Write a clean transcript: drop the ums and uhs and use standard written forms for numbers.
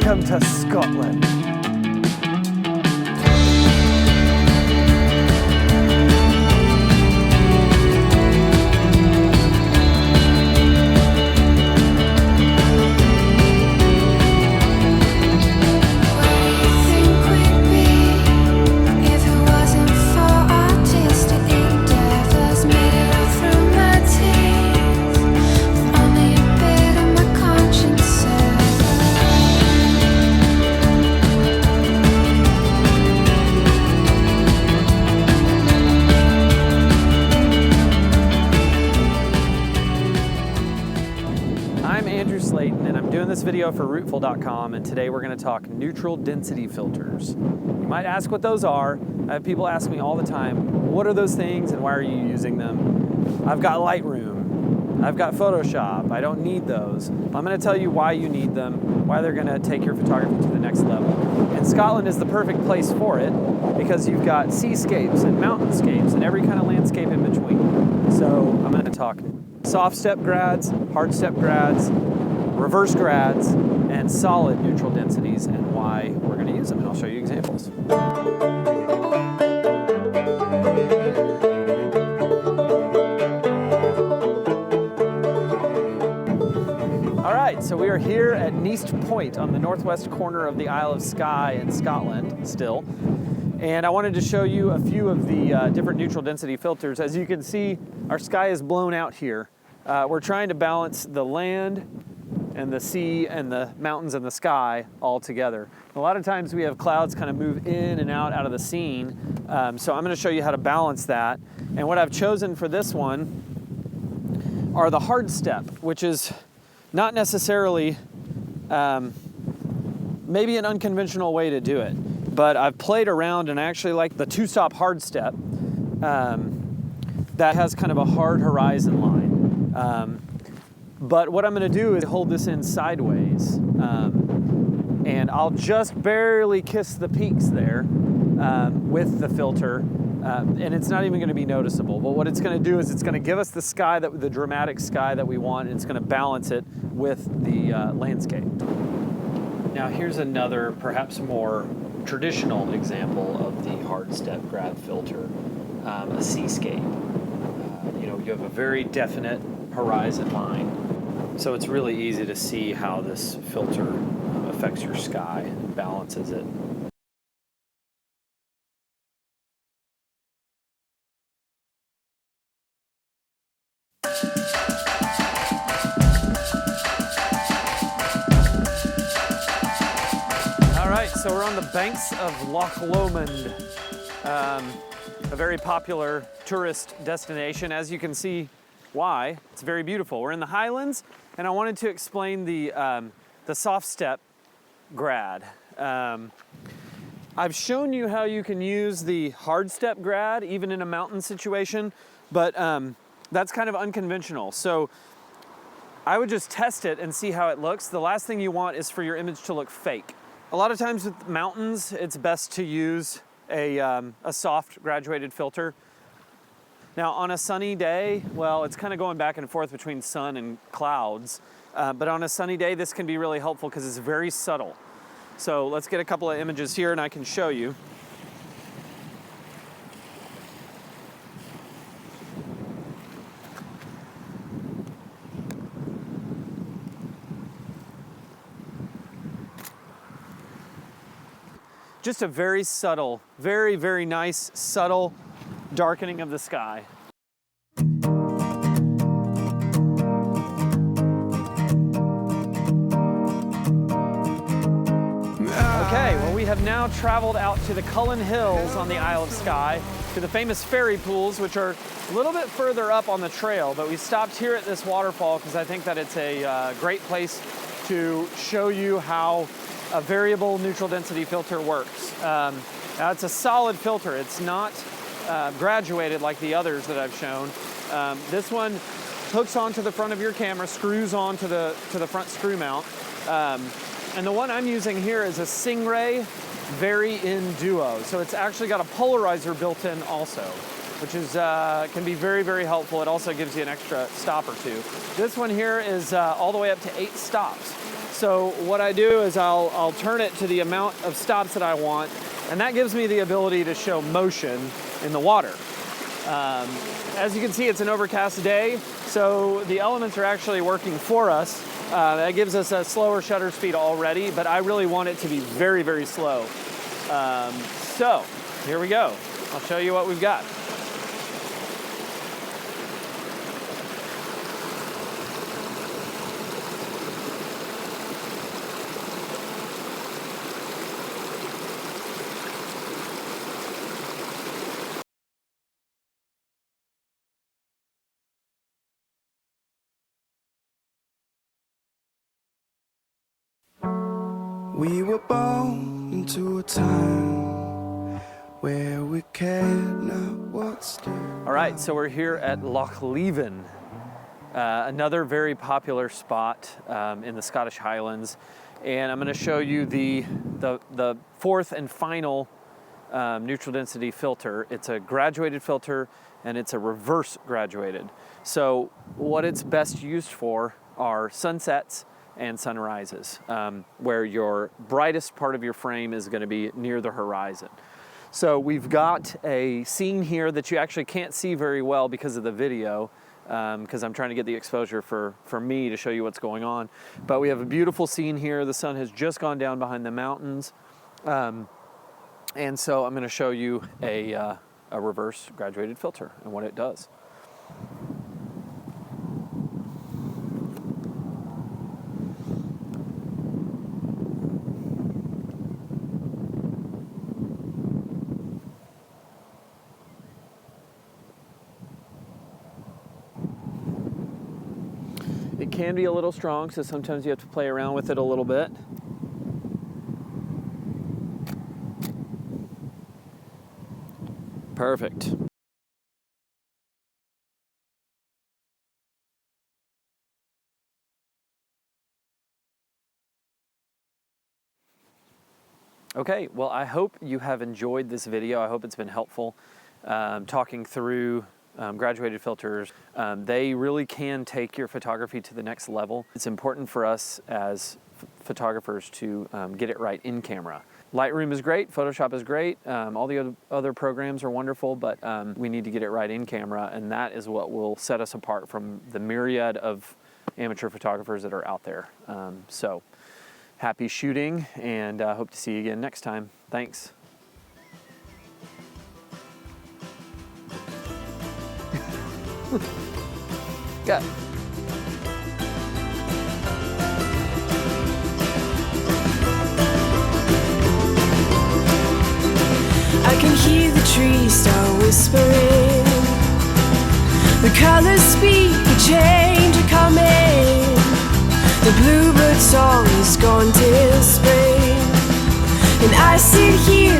Welcome to Scotland. Slaton, and I'm doing this video for Waterfall.com, and today we're going to talk neutral density filters. You might ask what those are. I have people ask me all the time, what are those things and why are you using them? I've got Lightroom, I've got Photoshop, I don't need those. I'm going to tell you why you need them, why they're going to take your photography to the next level. And Scotland is the perfect place for it because you've got seascapes and mountainscapes and every kind of landscape in between. So I'm going to talk soft step grads, hard step grads, reverse grads, and solid neutral densities, and why we're going to use them, and I'll show you examples. All right, so we are here at Neast Point on the northwest corner of the Isle of Skye in Scotland still, and I wanted to show you a few of the different neutral density filters. As you can see, our sky is blown out here. We're trying to balance the land and the sea and the mountains and the sky all together. A lot of times we have clouds kind of move in and out of the scene, so I'm going to show you how to balance that. And what I've chosen for this one are the hard step, which is not necessarily maybe an unconventional way to do it, but I've played around and I actually like the two-stop hard step that has kind of a hard horizon line. But what I'm going to do is hold this in sideways, and I'll just barely kiss the peaks there with the filter, and it's not even going to be noticeable. But what it's going to do is it's going to give us the sky, the dramatic sky that we want, and it's going to balance it with the landscape. Now here's another, perhaps more traditional example of the hard step grad filter, a seascape. You have a very definite horizon line. So it's really easy to see how this filter affects your sky and balances it. All right, so we're on the banks of Lochleven, a very popular tourist destination. As you can see, why? It's very beautiful. We're in the Highlands, and I wanted to explain the soft step grad. I've shown you how you can use the hard step grad even in a mountain situation, but that's kind of unconventional. So I would just test it and see how it looks. The last thing you want is for your image to look fake. A lot of times with mountains, it's best to use a soft graduated filter. Now on a sunny day, well, it's kind of going back and forth between sun and clouds, but on a sunny day, this can be really helpful because it's very subtle. So let's get a couple of images here and I can show you. Just a very subtle, very, very nice, subtle darkening of the sky. Okay, well we have now traveled out to the Cullen Hills on the Isle of Skye, to the famous fairy pools, which are a little bit further up on the trail, but we stopped here at this waterfall because I think that it's a great place to show you how a variable neutral density filter works. Now it's a solid filter, it's not graduated like the others that I've shown. This one hooks onto the front of your camera, screws onto the front screw mount. And the one I'm using here is a Stingray Very-In Duo. So it's actually got a polarizer built in also, which is can be very, very helpful. It also gives you an extra stop or two. This one here is all the way up to 8 stops. So what I do is I'll turn it to the amount of stops that I want, and that gives me the ability to show motion in the water. As you can see, it's an overcast day, so the elements are actually working for us. That gives us a slower shutter speed already, but I really want it to be very, very slow. So here we go. I'll show you what we've got. We were born into a time where we cared not what's due. All right, so we're here at Lochleven, another very popular spot in the Scottish Highlands, and I'm going to show you the fourth and final neutral density filter. It's a graduated filter, and it's a reverse graduated. So what it's best used for are sunsets and sunrises, where your brightest part of your frame is going to be near the horizon. So we've got a scene here that you actually can't see very well because of the video, because I'm trying to get the exposure for me to show you what's going on. But we have a beautiful scene here. The sun has just gone down behind the mountains. And so I'm going to show you a reverse graduated filter and what it does. It can be a little strong, so sometimes you have to play around with it a little bit. Perfect. Okay, well, I hope you have enjoyed this video. I hope it's been helpful talking through graduated filters. They really can take your photography to the next level. It's important for us as photographers to get it right in camera. Lightroom is great, Photoshop is great, all the other programs are wonderful, but we need to get it right in camera, and that is what will set us apart from the myriad of amateur photographers that are out there. So happy shooting, and hope to see you again next time. Thanks. Go. I can hear the trees start whispering. The colors speak, a change are coming. The bluebird song is gone till spring. And I sit here